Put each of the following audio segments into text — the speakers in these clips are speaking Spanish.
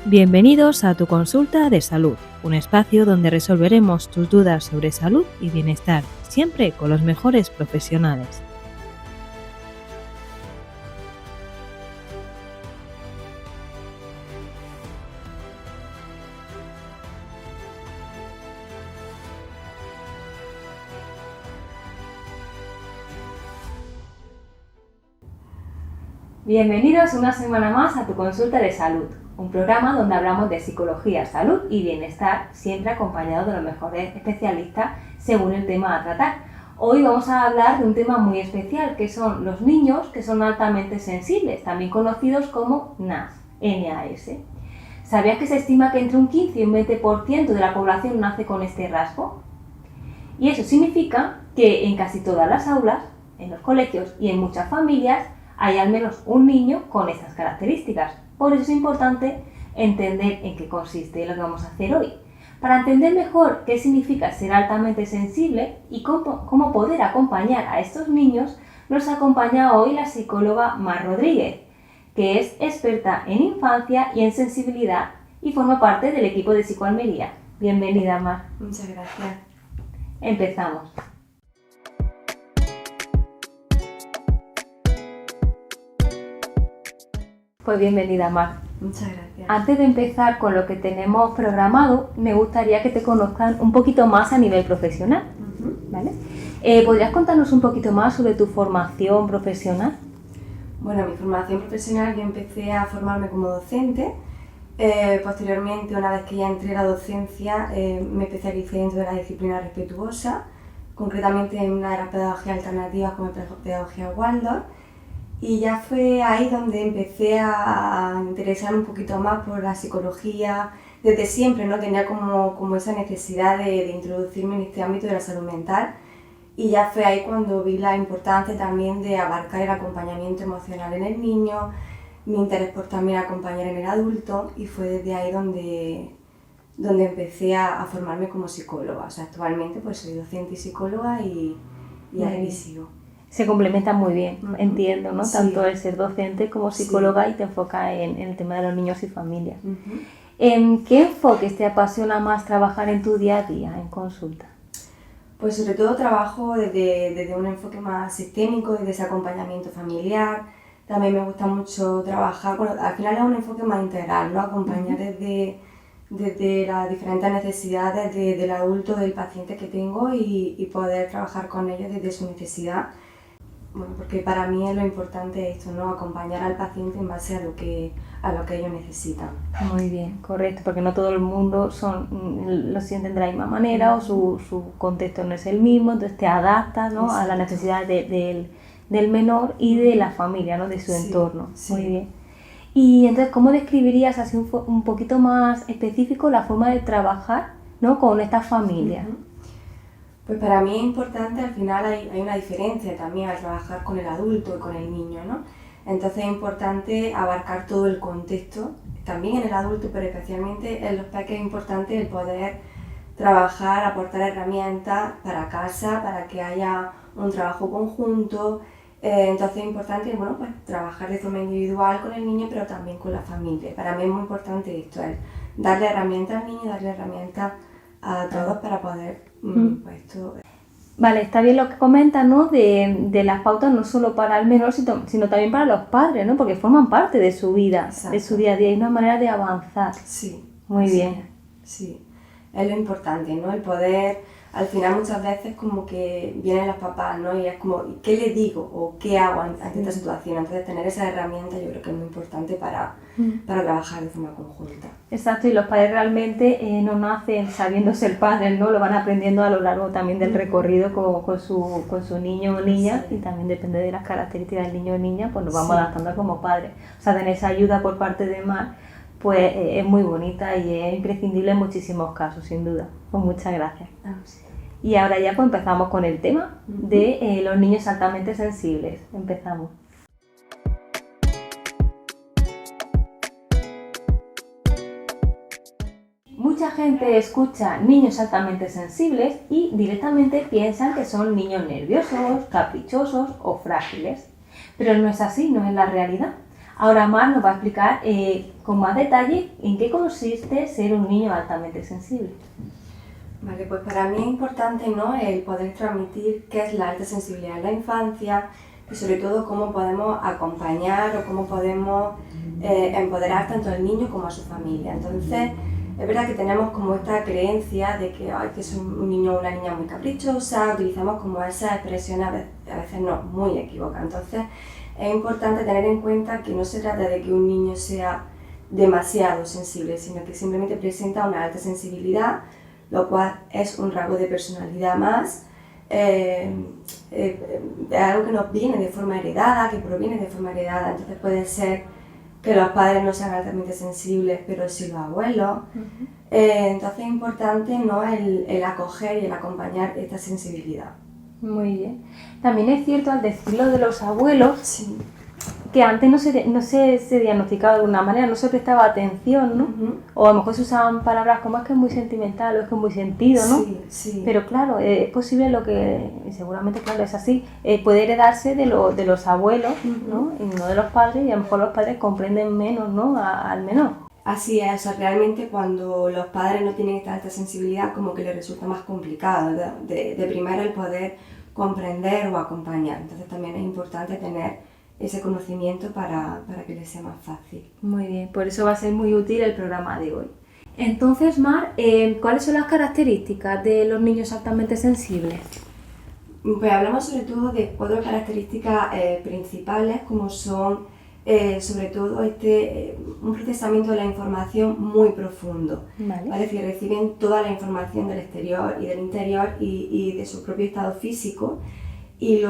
Bienvenidos a tu consulta de salud, un espacio donde resolveremos tus dudas sobre salud y bienestar, siempre con los mejores profesionales. Bienvenidos una semana más a tu consulta de salud, un programa donde hablamos de psicología, salud y bienestar, siempre acompañado de los mejores especialistas según el tema a tratar. Hoy vamos a hablar de un tema muy especial, que son los niños que son altamente sensibles, también conocidos como NAS, N-A-S. ¿Sabías que se estima que entre un 15 y un 20% de la población nace con este rasgo? Y eso significa que en casi todas las aulas, en los colegios y en muchas familias hay al menos un niño con estas características. Por eso es importante entender en qué consiste lo que vamos a hacer hoy. Para entender mejor qué significa ser altamente sensible y cómo poder acompañar a estos niños, nos acompaña hoy la psicóloga Mar Rodríguez, que es experta en infancia y en sensibilidad y forma parte del equipo de Psicoalmería. Bienvenida, Mar. Muchas gracias. Empezamos. Pues bienvenida, Mar. Muchas gracias. Antes de empezar con lo que tenemos programado, me gustaría que te conozcan un poquito más a nivel profesional, ¿vale? ¿Podrías contarnos un poquito más sobre tu formación profesional? Bueno, mi formación profesional, yo empecé a formarme como docente. Posteriormente, una vez que ya entré a la docencia, me especialicé dentro de la disciplina respetuosa, concretamente en una de las pedagogías alternativas como pedagogía Waldorf. Y ya fue ahí donde empecé a interesarme un poquito más por la psicología. Desde siempre, ¿no? Tenía como esa necesidad de introducirme en este ámbito de la salud mental. Y ya fue ahí cuando vi la importancia también de abarcar el acompañamiento emocional en el niño, mi interés por también acompañar en el adulto, y fue desde ahí donde empecé a formarme como psicóloga. O sea, actualmente pues soy docente y psicóloga y ahí sigo. Se complementan muy bien, entiendo, ¿no? Sí. Tanto el ser docente como psicóloga, y te enfocas en el tema de los niños y familias. Uh-huh. ¿En qué enfoques te apasiona más trabajar en tu día a día, en consulta? Pues sobre todo trabajo desde un enfoque más sistémico, desde ese acompañamiento familiar. También me gusta mucho trabajar, bueno, al final es un enfoque más integral, ¿no? Acompañar desde las diferentes necesidades del adulto, del paciente que tengo, y poder trabajar con ellos desde su necesidad. Bueno, porque para mí lo importante es esto, ¿no? Acompañar al paciente en base a lo que ellos necesitan. Muy bien, correcto, porque no todo el mundo lo sienten de la misma manera, o su contexto no es el mismo, entonces te adaptas, ¿no? A las necesidades del menor y de la familia, ¿no? De su entorno. Sí. Muy bien. Y entonces, ¿cómo describirías así un poquito más específico la forma de trabajar, ¿no? Con estas familias? Uh-huh. Pues para mí es importante, al final hay una diferencia también al trabajar con el adulto y con el niño, ¿no? Entonces es importante abarcar todo el contexto, también en el adulto, pero especialmente en los pequeños es importante el poder trabajar, aportar herramientas para casa, para que haya un trabajo conjunto. Entonces es importante, bueno, pues trabajar de forma individual con el niño, pero también con la familia. Para mí es muy importante esto, el darle herramientas al niño, darle herramientas a todos para poder pues esto. Vale, está bien lo que comentas, ¿no? De las pautas no solo para el menor, sino también para los padres, ¿no? Porque forman parte de su vida, Exacto. De su día a día, y una manera de avanzar. Sí. Muy bien. Sí, es lo importante, ¿no? El poder, al final muchas veces como que vienen los papás, ¿no? Y es como, ¿qué le digo o qué hago ante esta situación? Entonces tener esa herramienta yo creo que es muy importante para trabajar de forma conjunta. Exacto, y los padres realmente no nacen sabiendo ser padres, ¿no? Lo van aprendiendo a lo largo también del recorrido con su niño o niña, y también depende de las características del niño o niña, pues nos vamos adaptando como padres. O sea, tener esa ayuda por parte de Mar, pues es muy bonita y es imprescindible en muchísimos casos, sin duda. Pues muchas gracias. Sí. Y ahora ya pues empezamos con el tema de los niños altamente sensibles. Empezamos. Mucha gente escucha niños altamente sensibles y directamente piensan que son niños nerviosos, caprichosos o frágiles. Pero no es así, no es la realidad. Ahora Mar nos va a explicar con más detalle en qué consiste ser un niño altamente sensible. Vale, pues para mí es importante, ¿no?, el poder transmitir qué es la alta sensibilidad en la infancia y sobre todo cómo podemos acompañar o cómo podemos empoderar tanto al niño como a su familia. Entonces, es verdad que tenemos como esta creencia de que es un niño o una niña muy caprichosa, utilizamos como esas expresiones a veces no, muy equivocadas. Entonces, es importante tener en cuenta que no se trata de que un niño sea demasiado sensible, sino que simplemente presenta una alta sensibilidad, lo cual es un rasgo de personalidad más, algo que nos viene de forma heredada, que proviene de forma heredada. Entonces puede ser que los padres no sean altamente sensibles, pero sí los abuelos. Entonces es importante, ¿no?, el acoger y el acompañar esta sensibilidad. Muy bien. También es cierto, al decirlo de los abuelos, Sí. que antes no se diagnosticaba de alguna manera, no se prestaba atención, ¿no? O a lo mejor se usaban palabras como es que es muy sentimental o es que es muy sentido, ¿no? Sí, sí. Pero claro, es posible lo que, y seguramente claro es así, puede heredarse de los abuelos, ¿no? Y no de los padres, y a lo mejor los padres comprenden menos, ¿no?, al menor. Así es, o sea, realmente cuando los padres no tienen esta alta sensibilidad, como que les resulta más complicado de primero el poder comprender o acompañar. Entonces también es importante tener ese conocimiento para que les sea más fácil. Muy bien, por eso va a ser muy útil el programa de hoy. Entonces, Mar, ¿cuáles son las características de los niños altamente sensibles? Pues hablamos sobre todo de 4 características principales, como son sobre todo un procesamiento de la información muy profundo. Vale. ¿Vale? Es decir, reciben toda la información del exterior y del interior y de su propio estado físico, y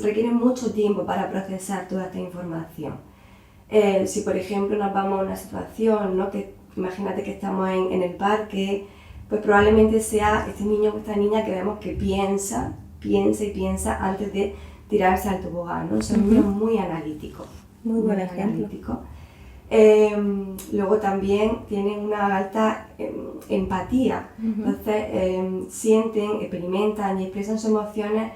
requieren mucho tiempo para procesar toda esta información. Si por ejemplo nos vamos a una situación, ¿no?, que imagínate que estamos en el parque, pues probablemente sea este niño o esta niña que vemos que piensa antes de tirarse al tobogán, ¿no? Son niños muy analíticos. Muy buen ejemplo. Analíticos. Luego también tienen una alta empatía, entonces sienten, experimentan y expresan sus emociones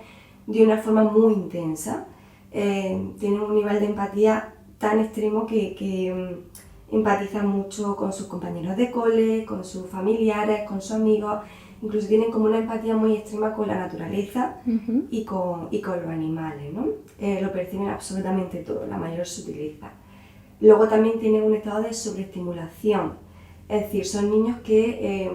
de una forma muy intensa. Tienen un nivel de empatía tan extremo que empatizan mucho con sus compañeros de cole, con sus familiares, con sus amigos. Incluso tienen como una empatía muy extrema con la naturaleza y con los animales, ¿no? Lo perciben absolutamente todo, la mayor sutileza. Luego también tienen un estado de sobreestimulación, es decir, son niños que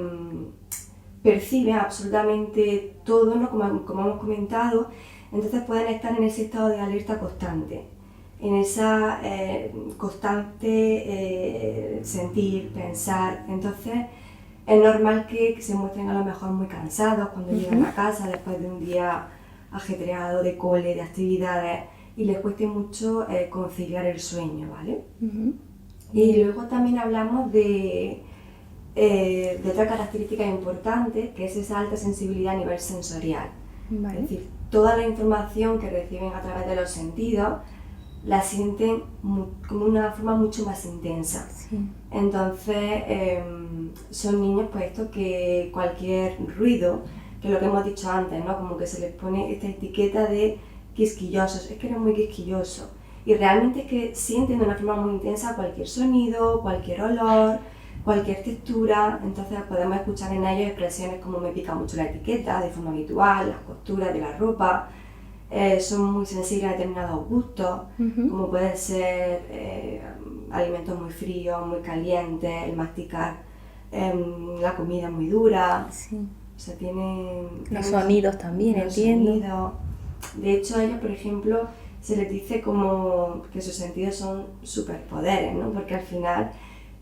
perciben absolutamente todo, ¿no?, como hemos comentado, entonces pueden estar en ese estado de alerta constante, en esa constante sentir, pensar. Entonces es normal que se muestren a lo mejor muy cansados cuando llegan a casa después de un día ajetreado de cole, de actividades, y les cueste mucho conciliar el sueño, ¿vale? Y luego también hablamos de otra característica importante, que es esa alta sensibilidad a nivel sensorial. Vale. Es decir, toda la información que reciben a través de los sentidos la sienten como una forma mucho más intensa. Sí. Entonces son niños, pues esto, que cualquier ruido, que es lo que hemos dicho antes, ¿no?, como que se les pone esta etiqueta de quisquillosos, es que eres muy quisquilloso, y realmente es que sienten de una forma muy intensa cualquier sonido, cualquier olor, cualquier textura. Entonces podemos escuchar en ellos expresiones como me pica mucho la etiqueta de forma habitual, las costuras de la ropa. Son muy sensibles a determinados gustos, como pueden ser alimentos muy fríos, muy calientes, el masticar la comida muy dura. Sí. O sea, tienen Los sonidos también, los entiendo. sonidos. De hecho, a ellos, por ejemplo, se les dice como que sus sentidos son superpoderes, ¿no? Porque al final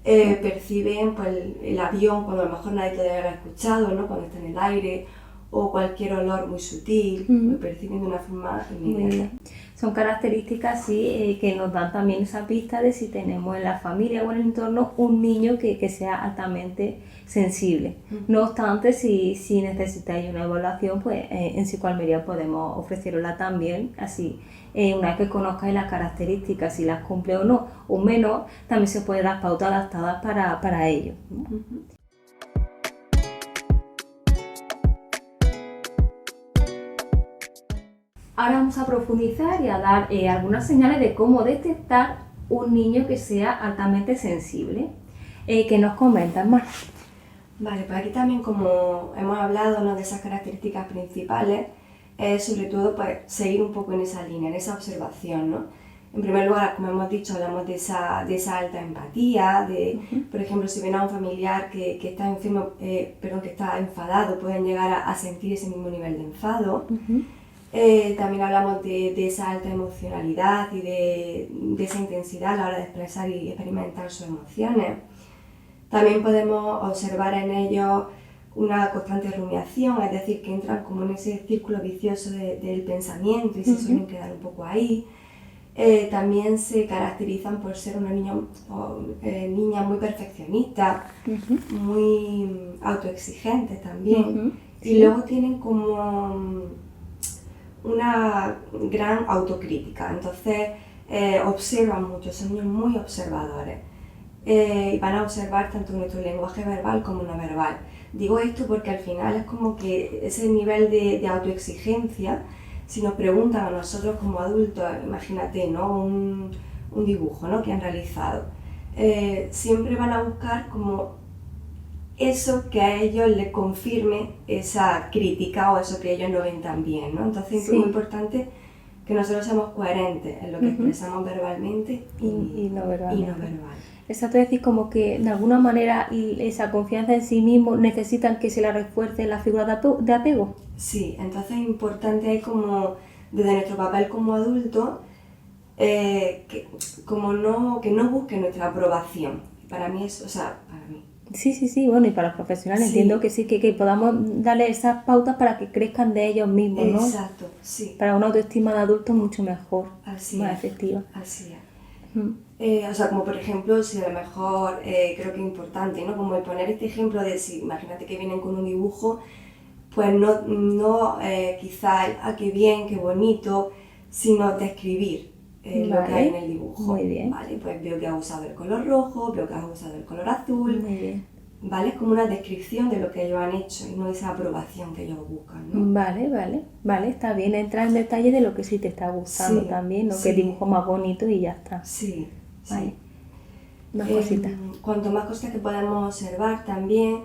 perciben, pues, el avión cuando a lo mejor nadie todavía lo ha escuchado, ¿no?, cuando está en el aire, o cualquier olor muy sutil, lo perciben de una forma inmediata. Son características, sí, que nos dan también esa pista de si tenemos en la familia o en el entorno un niño que sea altamente sensible. No obstante, si necesitáis una evaluación, pues en Psicoalmería podemos ofrecerosla también, así una vez que conozcáis las características, si las cumple o no, o menos, también se puede dar pautas adaptadas para ello, ¿no? Ahora vamos a profundizar y a dar algunas señales de cómo detectar un niño que sea altamente sensible. ¿Qué nos comentan más? Vale, pues aquí también, como hemos hablado, ¿no?, de esas características principales, sobre todo pues seguir un poco en esa línea, en esa observación, ¿no? En primer lugar, como hemos dicho, hablamos de esa alta empatía, por ejemplo, si ven a un familiar que está enfermo, que está enfadado, pueden llegar a sentir ese mismo nivel de enfado. También hablamos de esa alta emocionalidad y de esa intensidad a la hora de expresar y experimentar sus emociones. También podemos observar en ellos una constante rumiación, es decir, que entran como en ese círculo vicioso del pensamiento y se suelen quedar un poco ahí. También se caracterizan por ser unos niños o niñas muy perfeccionistas, muy autoexigentes también, y luego tienen como una gran autocrítica, entonces observan mucho, son niños muy observadores. Y van a observar tanto nuestro lenguaje verbal como no verbal. Digo esto porque al final es como que ese nivel de autoexigencia, si nos preguntan a nosotros como adultos, imagínate, ¿no?, un dibujo, ¿no?, que han realizado, siempre van a buscar como eso que a ellos les confirme esa crítica o eso que ellos no ven tan bien, ¿no? Entonces es muy importante que nosotros seamos coherentes en lo que expresamos verbalmente y no verbal. Exacto, es decir, como que de alguna manera esa confianza en sí mismo necesitan que se la refuerce la figura de apego. Sí, entonces es importante como desde nuestro papel como adultos que no busque nuestra aprobación. Para mí es, para mí. Sí, bueno, y para los profesionales entiendo que sí, que podamos darle esas pautas para que crezcan de ellos mismos, ¿no? Exacto, sí. Para una autoestima de adulto mucho mejor, así más efectiva. Así es. Como por ejemplo, si a lo mejor creo que es importante, ¿no?, como el poner este ejemplo de si, imagínate que vienen con un dibujo, pues no quizá, qué bien, qué bonito, sino describir lo que hay en el dibujo. Muy bien. Vale, pues veo que has usado el color rojo, veo que has usado el color azul. Muy bien. ¿Vale? Es como una descripción de lo que ellos han hecho y no esa aprobación que ellos buscan, ¿no? Vale, está bien. Entra en detalle de lo que sí te está gustando también, ¿no? Que dibujo más bonito y ya está. Sí. Más cositas. Cuanto más cosas que podemos observar también,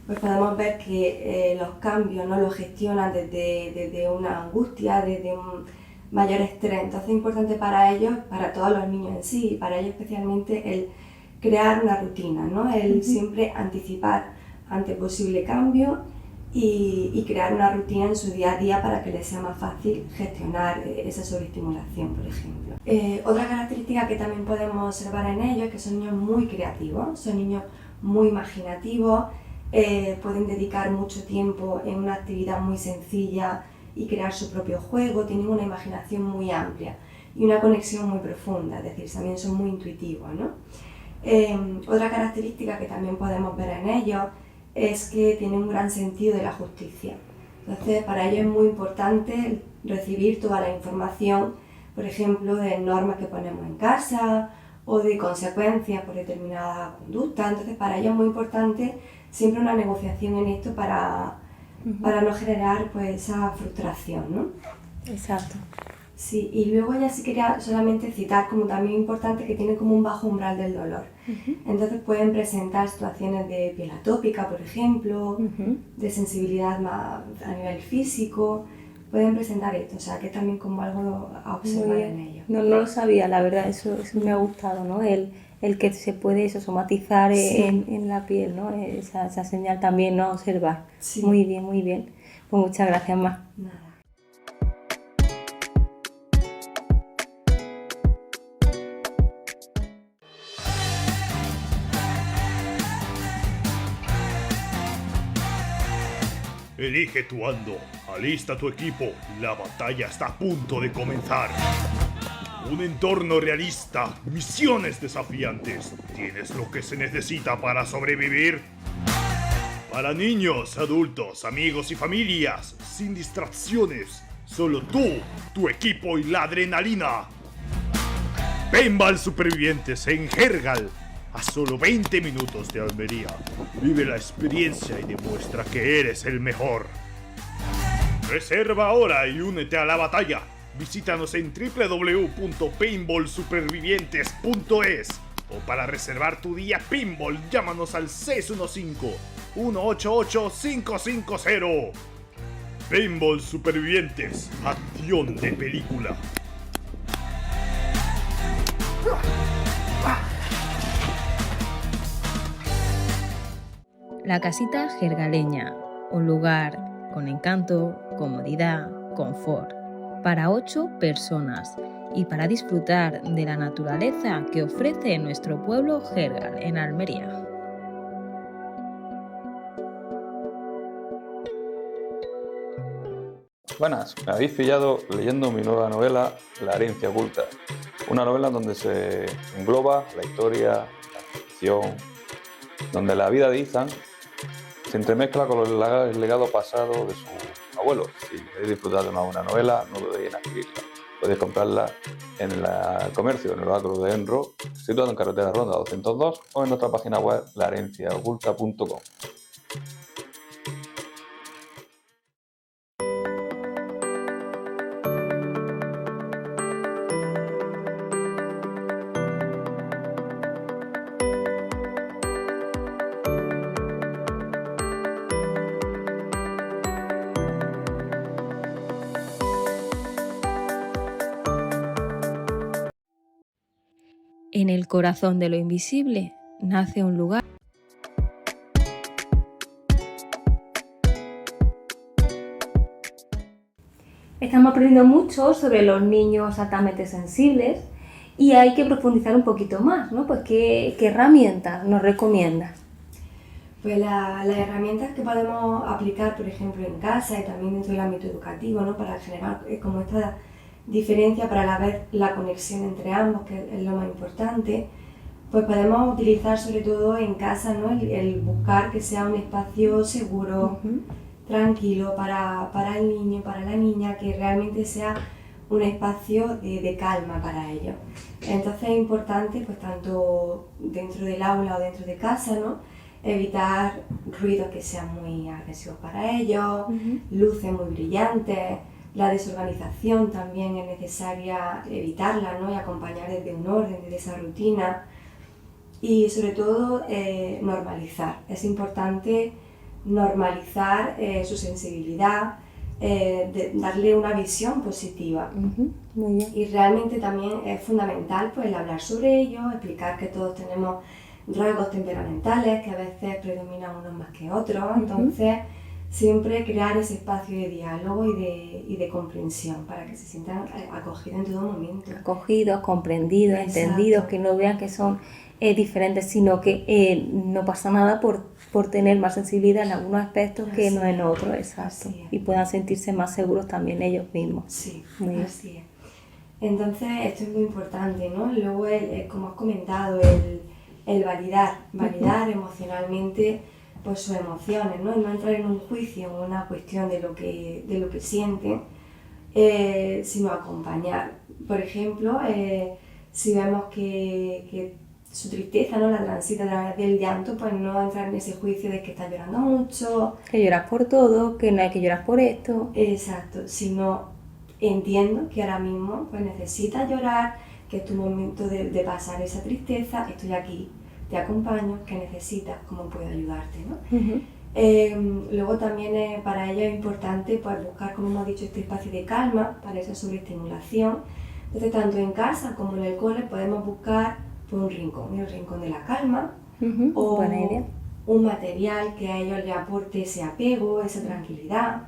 pues podemos ver que los cambios no los gestionan desde una angustia, desde un mayor estrés. Entonces es importante para ellos, para todos los niños en sí, y para ellos especialmente el crear una rutina, ¿no? El siempre anticipar ante posible cambio y crear una rutina en su día a día para que les sea más fácil gestionar esa sobreestimulación, por ejemplo. Otra característica que también podemos observar en ellos es que son niños muy creativos, son niños muy imaginativos, pueden dedicar mucho tiempo en una actividad muy sencilla y crear su propio juego, tienen una imaginación muy amplia y una conexión muy profunda, es decir, también son muy intuitivos, ¿no? Otra característica que también podemos ver en ellos es que tienen un gran sentido de la justicia. Entonces, para ellos es muy importante recibir toda la información, por ejemplo, de normas que ponemos en casa o de consecuencias por determinada conducta. Entonces, para ellos es muy importante siempre una negociación en esto para no generar pues esa frustración, ¿no? Exacto. Sí, y luego ya sí quería solamente citar como también importante que tienen como un bajo umbral del dolor. Entonces pueden presentar situaciones de piel atópica, por ejemplo, de sensibilidad más a nivel físico, pueden presentar esto, o sea que también como algo a observar en ellos. No lo sabía, la verdad, eso me ha gustado, ¿no? El que se puede somatizar en la piel, ¿no? Esa señal también, ¿no? Observar. Sí. Muy bien. Pues muchas gracias, Mar. Nada. Elige tu ando, alista tu equipo, la batalla está a punto de comenzar. Un entorno realista, misiones desafiantes. ¿Tienes lo que se necesita para sobrevivir? Para niños, adultos, amigos y familias, sin distracciones, solo tú, tu equipo y la adrenalina. Paintball Supervivientes en Hergal, a solo 20 minutos de Almería. Vive la experiencia y demuestra que eres el mejor. Reserva ahora y únete a la batalla. Visítanos en www.paintballsupervivientes.es o para reservar tu día Pinball, llámanos al 615-188-550. Paintball Supervivientes, acción de película. La casita jergaleña, un lugar con encanto, comodidad, confort, para 8 personas y para disfrutar de la naturaleza que ofrece nuestro pueblo Jergal en Almería. Buenas, me habéis pillado leyendo mi nueva novela, La herencia oculta. Una novela donde se engloba la historia, la ficción, donde la vida de Ethan se entremezcla con el legado pasado de su abuelo. Si queréis disfrutar de una buena novela, no dudéis en adquirirla. Podéis comprarla en el comercio, en el Oráculo de Enro, situado en carretera Ronda 202 o en nuestra página web laherenciaoculta.com. En el corazón de lo invisible nace un lugar. Estamos aprendiendo mucho sobre los niños altamente sensibles y hay que profundizar un poquito más, ¿no? Pues ¿qué herramientas nos recomiendas? Pues las herramientas que podemos aplicar, por ejemplo, en casa y también dentro del ámbito educativo, ¿no? Para generar como esta diferencia, para la vez la conexión entre ambos, que es lo más importante, pues podemos utilizar sobre todo en casa, ¿no? el buscar que sea un espacio seguro, tranquilo para el niño, para la niña, que realmente sea un espacio de calma para ellos. Entonces es importante, pues tanto dentro del aula o dentro de casa, ¿no? Evitar ruidos que sean muy agresivos para ellos, luces muy brillantes. La desorganización también es necesaria evitarla, ¿no? Y acompañar desde un orden, desde esa rutina. Y sobre todo normalizar. Es importante normalizar su sensibilidad, darle una visión positiva. Muy bien. Y realmente también es fundamental pues, el hablar sobre ello, explicar que todos tenemos rasgos temperamentales, que a veces predominan unos más que otros. Entonces, siempre crear ese espacio de diálogo y de comprensión para que se sientan acogidos en todo momento. Acogidos, comprendidos, Exacto. Entendidos, que no vean que son diferentes, sino que no pasa nada por tener más sensibilidad en algunos aspectos que no en otros, exacto. Y puedan sentirse más seguros también ellos mismos. Sí, muy bien. así es. Entonces, esto es muy importante, ¿no? Luego, como has comentado, el validar emocionalmente pues sus emociones, ¿no? Y no entrar en un juicio o una cuestión de lo que sienten, sino acompañar. Por ejemplo, si vemos que su tristeza, ¿no? La transita a través del llanto, pues no entrar en ese juicio de que está llorando mucho. Que lloras por todo, que no hay que llorar por esto. Exacto, sino entiendo que ahora mismo pues necesitas llorar, que es tu momento de pasar esa tristeza, estoy aquí, te acompaño, ¿qué necesitas? ¿Cómo puedo ayudarte? ¿No? Luego también para ello es importante pues, buscar, como hemos dicho, este espacio de calma para esa sobreestimulación. Entonces, tanto en casa como en el cole podemos buscar pues, un rincón, el rincón de la calma, o buena idea. Un material que a ellos les aporte ese apego, esa tranquilidad.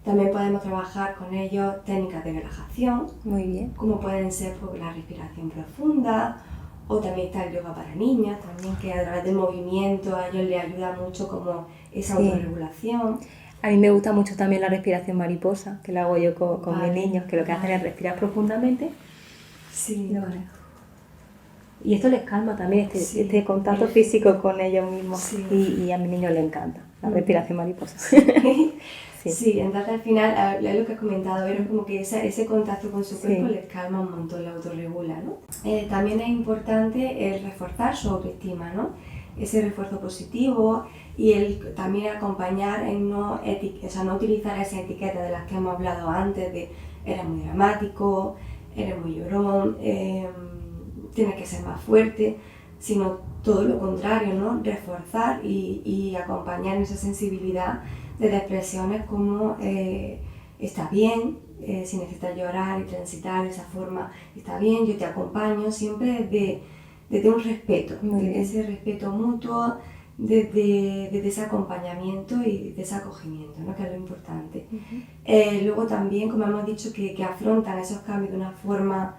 También podemos trabajar con ellos técnicas de relajación, muy bien, como pueden ser pues, la respiración profunda, o también está el yoga para niños, también que a través del movimiento a ellos les ayuda mucho como esa autorregulación. A mí me gusta mucho también la respiración mariposa, que la hago yo con mis niños, que lo que hacen es respirar profundamente. Sí. Y esto les calma también, este contacto físico con ellos mismos. Sí. Y a mis niños les encanta la respiración mariposa. Sí, entonces al final, es lo que has comentado, pero como que ese contacto con su cuerpo les calma un montón, la autorregula, ¿no? También es importante reforzar su autoestima, ¿no? Ese refuerzo positivo y también acompañar en no utilizar esa etiqueta de las que hemos hablado antes, de eres muy dramático, eres muy llorón, tienes que ser más fuerte, sino todo lo contrario, ¿no? Reforzar y acompañar en esa sensibilidad de expresiones como está bien, si necesitas llorar y transitar de esa forma, está bien, yo te acompaño, siempre desde un respeto, desde ese respeto mutuo, desde ese acompañamiento y de ese acogimiento, ¿no? Que es lo importante. Luego también, como hemos dicho, que afrontan esos cambios de una forma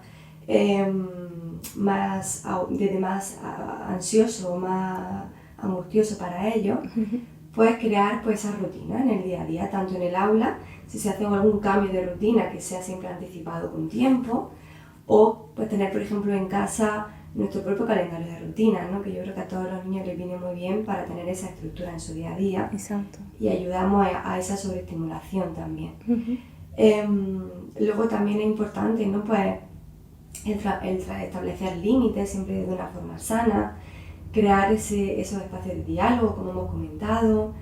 más ansioso o más angustioso para ellos, pues crear pues, esa rutina en el día a día, tanto en el aula, si se hace algún cambio de rutina que sea siempre anticipado con tiempo, o pues tener, por ejemplo, en casa nuestro propio calendario de rutinas, ¿no? Que yo creo que a todos los niños les viene muy bien para tener esa estructura en su día a día. Exacto. Y ayudamos a esa sobreestimulación también. Luego también es importante, ¿no? Pues establecer límites siempre de una forma sana, crear esos espacios de diálogo, como hemos comentado,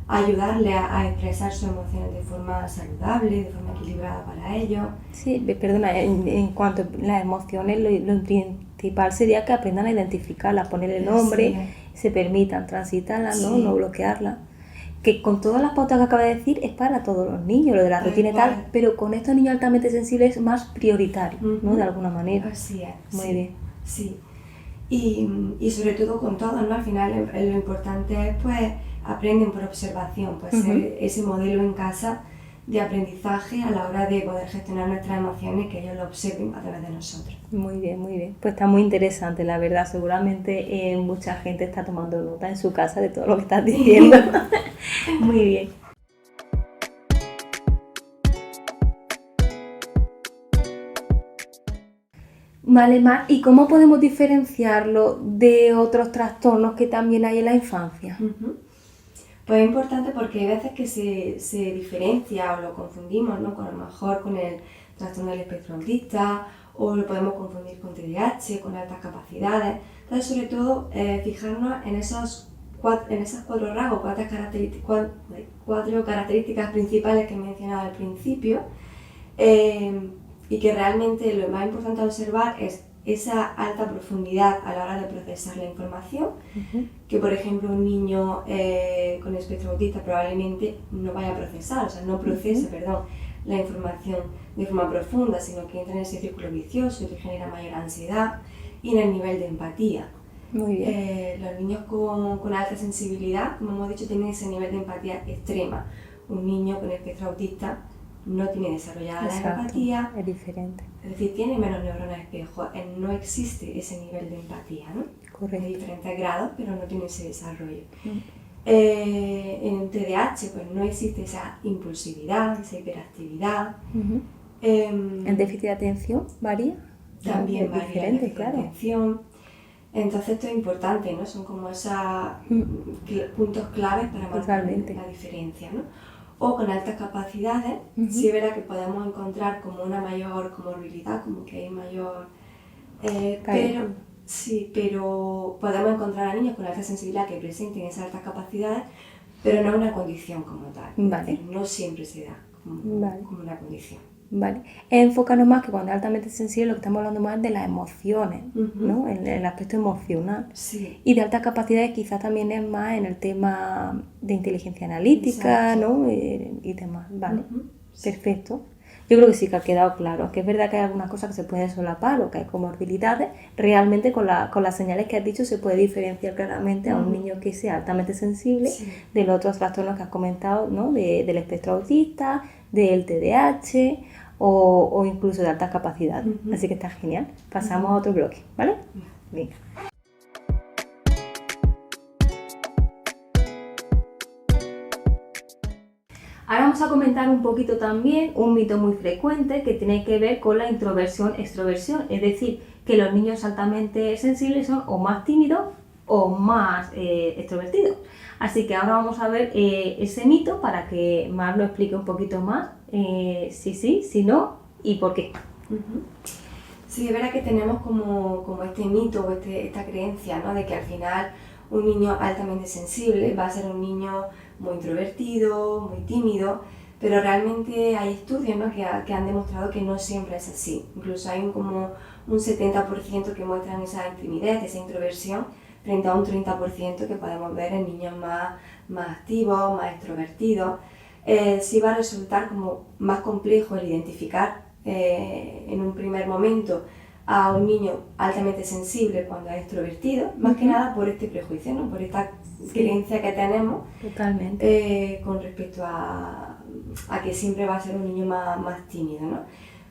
ayudarle a expresar sus emociones de forma saludable, de forma equilibrada para ellos. Sí, perdona, en cuanto a las emociones, lo principal sería que aprendan a identificarlas, ponerle nombre, se permitan transitarlas, ¿no? No bloquearlas. Que con todas las pautas que acaba de decir es para todos los niños, lo de la rutina y tal, pero con estos niños altamente sensibles es más prioritario, ¿no? De alguna manera. Así es. Muy bien. Sí. Y sobre todo con todos, ¿no? Al final lo importante es, pues, aprenden por observación, pues ser ese modelo en casa de aprendizaje a la hora de poder gestionar nuestras emociones, que ellos lo observen a través de nosotros. Muy bien, muy bien. Pues está muy interesante, la verdad. Seguramente mucha gente está tomando nota en su casa de todo lo que estás diciendo. Muy bien. Vale, Mar, ¿y cómo podemos diferenciarlo de otros trastornos que también hay en la infancia? Pues es importante porque hay veces que se diferencia o lo confundimos, ¿no? Con, a lo mejor con el trastorno del espectro autista, o lo podemos confundir con TDAH, con altas capacidades. Entonces, sobre todo, fijarnos en esas cuatro rasgos, cuatro características principales que he mencionado al principio, y que realmente lo más importante a observar es esa alta profundidad a la hora de procesar la información, que por ejemplo un niño con espectro autista probablemente no vaya a procesar, o sea, no procese, la información de forma profunda, sino que entra en ese círculo vicioso y que genera mayor ansiedad, y en el nivel de empatía. Muy bien. Los niños con alta sensibilidad, como hemos dicho, tienen ese nivel de empatía extrema. Un niño con espectro autista no tiene desarrollada la empatía. Es diferente. Es decir, tiene menos neuronas espejo, no existe ese nivel de empatía, ¿no? Correcto. De diferentes grados, pero no tiene ese desarrollo. En TDAH pues no existe esa impulsividad, esa hiperactividad. ¿El déficit de atención varía? También varía diferente, el déficit de claro. atención. Entonces esto es importante, ¿no? Son como esos puntos claves para marcar la diferencia, ¿no? O con altas capacidades, sí es verdad que podemos encontrar como una mayor comorbilidad, como que hay mayor... pero podemos encontrar a niños con alta sensibilidad que presenten esas altas capacidades, pero no una condición como tal. Vale. Es decir, no siempre se da como una condición. Vale. Enfocarnos más que cuando es altamente sensible, lo que estamos hablando más de las emociones, ¿no? En el aspecto emocional. Sí. Y de altas capacidades quizás también es más en el tema de inteligencia analítica, Exacto. ¿no? Y demás. Vale. Sí. Perfecto. Yo creo que sí que ha quedado claro, que es verdad que hay algunas cosas que se pueden solapar o que hay comorbilidades. Realmente con las señales que has dicho se puede diferenciar claramente a un niño que sea altamente sensible de los otros trastornos que has comentado, ¿no? Del espectro autista, del TDAH o incluso de altas capacidades. Así que está genial. Pasamos a otro bloque, ¿vale? Venga. Ahora vamos a comentar un poquito también un mito muy frecuente que tiene que ver con la introversión-extroversión, es decir, que los niños altamente sensibles son o más tímidos o más extrovertidos. Así que ahora vamos a ver ese mito para que Mar lo explique un poquito más, si sí, si no y por qué. Sí, es verdad que tenemos como este mito o esta creencia, ¿no? De que al final un niño altamente sensible va a ser un niño muy introvertido, muy tímido, pero realmente hay estudios, ¿no? que han demostrado que no siempre es así. Incluso hay como un 70% que muestran esa timidez, esa introversión, frente a un 30% que podemos ver en niños más activos, más extrovertidos. Sí va a resultar como más complejo el identificar en un primer momento a un niño altamente sensible cuando es extrovertido, más que nada por este prejuicio, ¿no? Por esta creencia que tenemos con respecto a que siempre va a ser un niño más tímido, ¿no?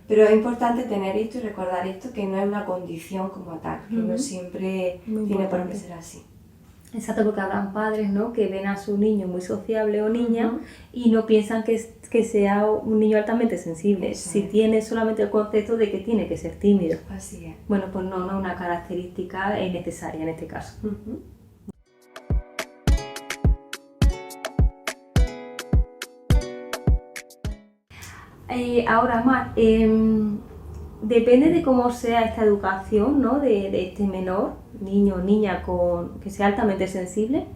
Pero es importante tener esto y recordar esto, que no es una condición como tal, que no siempre tiene por qué ser así. Exacto, porque habrán padres, ¿no?, que ven a su niño muy sociable o niña y no piensan que sea un niño altamente sensible. Si tiene solamente el concepto de que tiene que ser tímido. Así es. Bueno, pues no es una característica necesaria en este caso. Ahora, Mar, depende de cómo sea esta educación, ¿no?, de este menor, niño o niña que sea altamente sensible.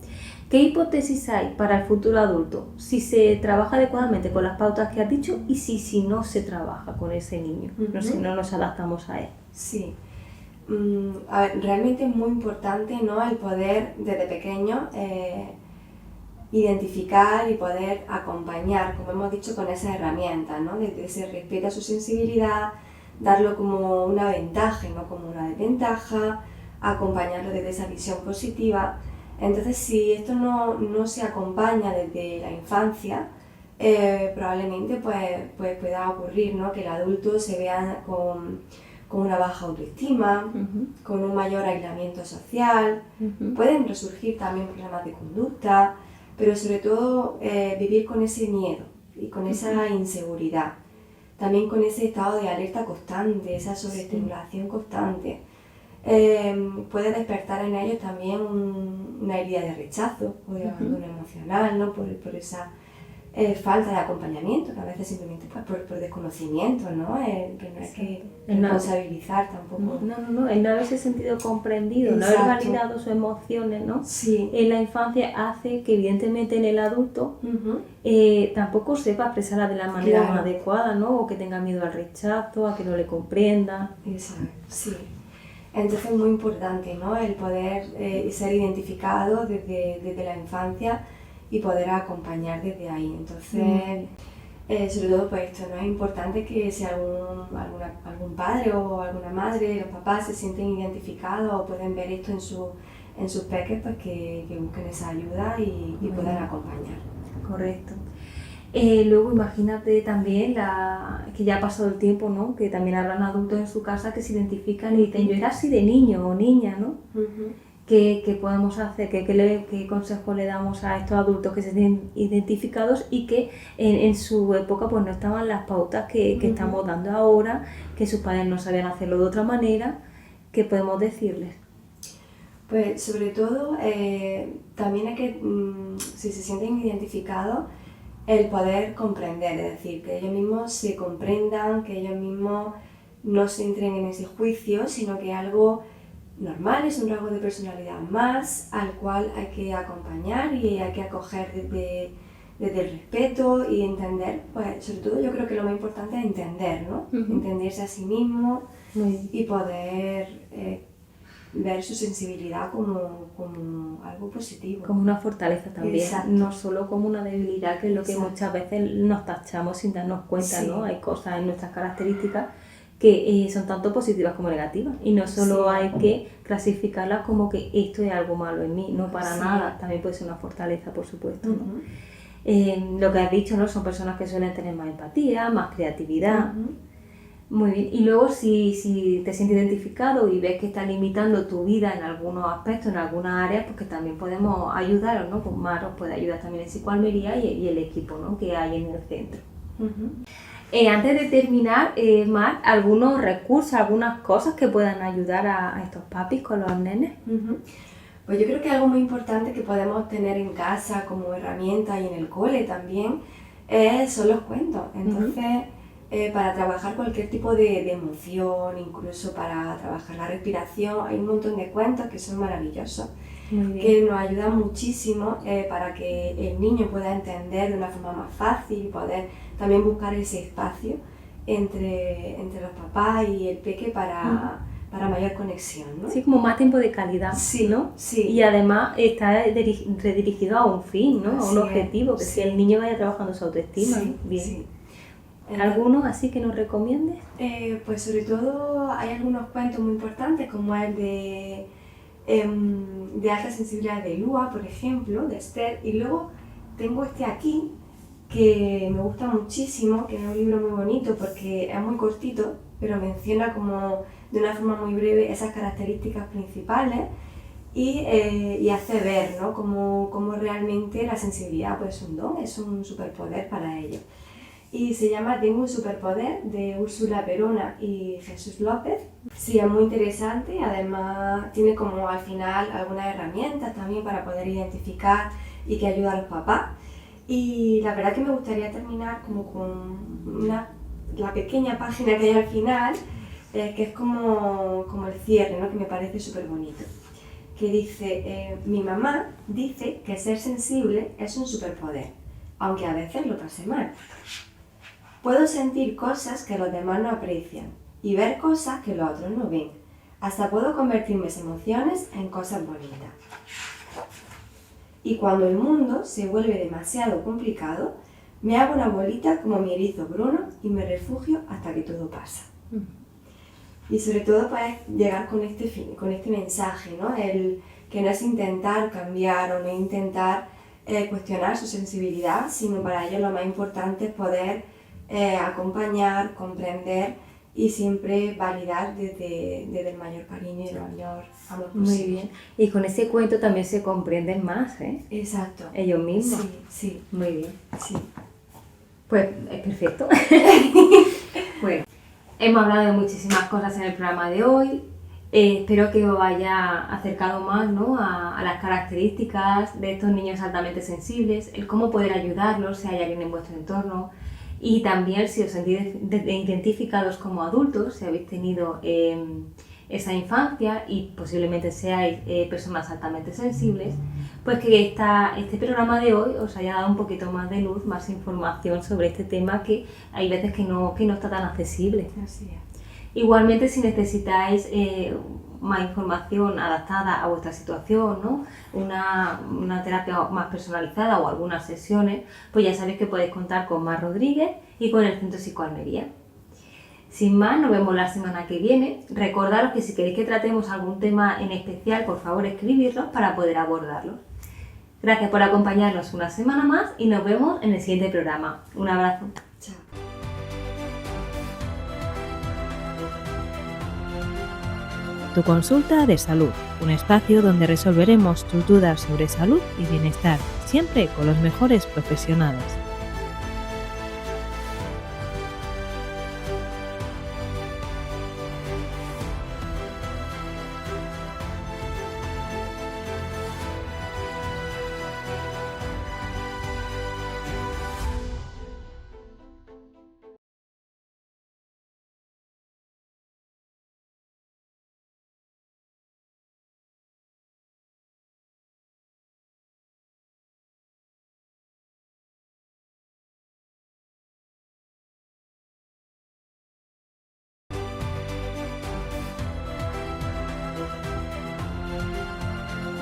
¿Qué hipótesis hay para el futuro adulto? Si se trabaja adecuadamente con las pautas que has dicho y si no se trabaja con ese niño, si no nos adaptamos a él. Sí. A ver, realmente es muy importante, ¿no?, el poder desde pequeño identificar y poder acompañar, como hemos dicho, con esas herramientas, ¿no?, desde ese respeto a su sensibilidad, darlo como una ventaja y no como una desventaja, acompañarlo desde esa visión positiva. Entonces, si esto no se acompaña desde la infancia, probablemente pues pueda ocurrir, ¿no?, que el adulto se vea con una baja autoestima, con un mayor aislamiento social. Pueden resurgir también problemas de conducta, pero sobre todo vivir con ese miedo y con esa inseguridad. También con ese estado de alerta constante, esa sobreestimulación constante. Puede despertar en ellos también una herida de rechazo o de abandono emocional, ¿no?, por esa falta de acompañamiento, que a veces simplemente pues, por desconocimiento, ¿no? Que no hay que responsabilizar tampoco. No, el no haberse sentido comprendido, no haber validado sus emociones, ¿no? Sí. En la infancia hace que evidentemente en el adulto tampoco sepa expresarla de la manera más adecuada, ¿no? O que tenga miedo al rechazo, a que no le comprenda. Exacto, sí. Entonces es muy importante, ¿no?, el poder ser identificado desde la infancia y poder acompañar desde ahí. Entonces, sobre todo pues esto, ¿no?, es importante que si algún padre o alguna madre, los papás se sienten identificados o pueden ver esto en sus peques, pues que busquen esa ayuda y puedan acompañar. Correcto. Luego imagínate también que ya ha pasado el tiempo, ¿no?, que también habrán adultos en su casa que se identifican y dicen, yo era así de niño o niña, ¿no? ¿Qué podemos hacer? ¿Qué consejo le damos a estos adultos que se sienten identificados y que en su época pues no estaban las pautas que estamos dando ahora, que sus padres no sabían hacerlo de otra manera? ¿Qué podemos decirles? Pues sobre todo también hay que, si se sienten identificados, el poder comprender, es decir, que ellos mismos se comprendan, que ellos mismos no se entren en ese juicio, sino que algo normal, es un rasgo de personalidad más al cual hay que acompañar y hay que acoger desde el respeto y entender, pues sobre todo yo creo que lo más importante es entender, ¿no? Entenderse a sí mismo y poder ver su sensibilidad como algo positivo. Como una fortaleza también, no solo como una debilidad, que es lo que muchas veces nos tachamos sin darnos cuenta, ¿no? Hay cosas en nuestras características que son tanto positivas como negativas y no solo hay que clasificarlas como que esto es algo malo en mí, no para nada, también puede ser una fortaleza, por supuesto, ¿no? Lo que has dicho, ¿no?, son personas que suelen tener más empatía, más creatividad. Muy bien, y luego si te sientes identificado y ves que está limitando tu vida en algunos aspectos, en algunas áreas, pues que también podemos ayudaros, ¿no? Pues Mar os puede ayudar también en Psicoalmería y el equipo, ¿no?, que hay en el centro. Antes de terminar, Mar, ¿algunos recursos, algunas cosas que puedan ayudar a estos papis con los nenes? Pues yo creo que algo muy importante que podemos tener en casa como herramienta y en el cole también son los cuentos. Entonces, para trabajar cualquier tipo de emoción, incluso para trabajar la respiración, hay un montón de cuentos que son maravillosos. Muy bien. que nos ayuda muchísimo para que el niño pueda entender de una forma más fácil y poder también buscar ese espacio entre los papás y el peque para mayor conexión, ¿no? Sí, como más tiempo de calidad, Sí, ¿no? sí. Y además está redirigido a un fin, ¿no? A Así un es, objetivo, que sí. si el niño vaya trabajando su autoestima, Sí, ¿no? Bien. sí. ¿Alguno así que nos recomiendes? Pues sobre todo hay algunos cuentos muy importantes como el de alta sensibilidad de Lua, por ejemplo, de Esther, y luego tengo este aquí que me gusta muchísimo, que es un libro muy bonito porque es muy cortito, pero menciona como de una forma muy breve esas características principales y hace ver, ¿no? cómo realmente la sensibilidad pues, es un don, es un superpoder para ellos. Y se llama Tengo un superpoder, de Úrsula Perona y Jesús López. Sí, es muy interesante, además tiene como al final algunas herramientas también para poder identificar y que ayuda a los papás. Y la verdad que me gustaría terminar como con la pequeña página que hay al final, que es como el cierre, ¿no? Que me parece súper bonito. Que dice, mi mamá dice que ser sensible es un superpoder, aunque a veces lo pase mal. Puedo sentir cosas que los demás no aprecian y ver cosas que los otros no ven. Hasta puedo convertir mis emociones en cosas bonitas. Y cuando el mundo se vuelve demasiado complicado, me hago una bolita como mi erizo Bruno y me refugio hasta que todo pasa. Y sobre todo para llegar con este mensaje, ¿no? El que no es intentar cambiar o no intentar cuestionar su sensibilidad, sino para ello lo más importante es poder acompañar, comprender y siempre validar desde el mayor cariño y el mayor amor posible. Muy bien. Y con ese cuento también se comprenden más, ¿eh? Exacto. Ellos mismos. Sí, sí, Muy bien. sí. Pues es perfecto. Bueno, hemos hablado de muchísimas cosas en el programa de hoy. Espero que os haya acercado más, ¿no? a las características de estos niños altamente sensibles, el cómo poder ayudarlos si hay alguien en vuestro entorno. Y también si os sentís identificados como adultos, si habéis tenido esa infancia y posiblemente seáis personas altamente sensibles, pues que este programa de hoy os haya dado un poquito más de luz, más información sobre este tema que hay veces que no está tan accesible. Así es. Igualmente, si necesitáis más información adaptada a vuestra situación, ¿no? una terapia más personalizada o algunas sesiones, pues ya sabéis que podéis contar con Mar Rodríguez y con el Centro Psico Almería. Sin más, nos vemos la semana que viene. Recordaros que si queréis que tratemos algún tema en especial, por favor escribirnos para poder abordarlo. Gracias por acompañarnos una semana más y nos vemos en el siguiente programa. Un abrazo. Chao. Tu consulta de salud, un espacio donde resolveremos tus dudas sobre salud y bienestar, siempre con los mejores profesionales.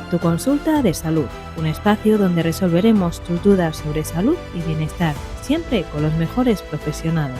Tu consulta de salud, un espacio donde resolveremos tus dudas sobre salud y bienestar, siempre con los mejores profesionales.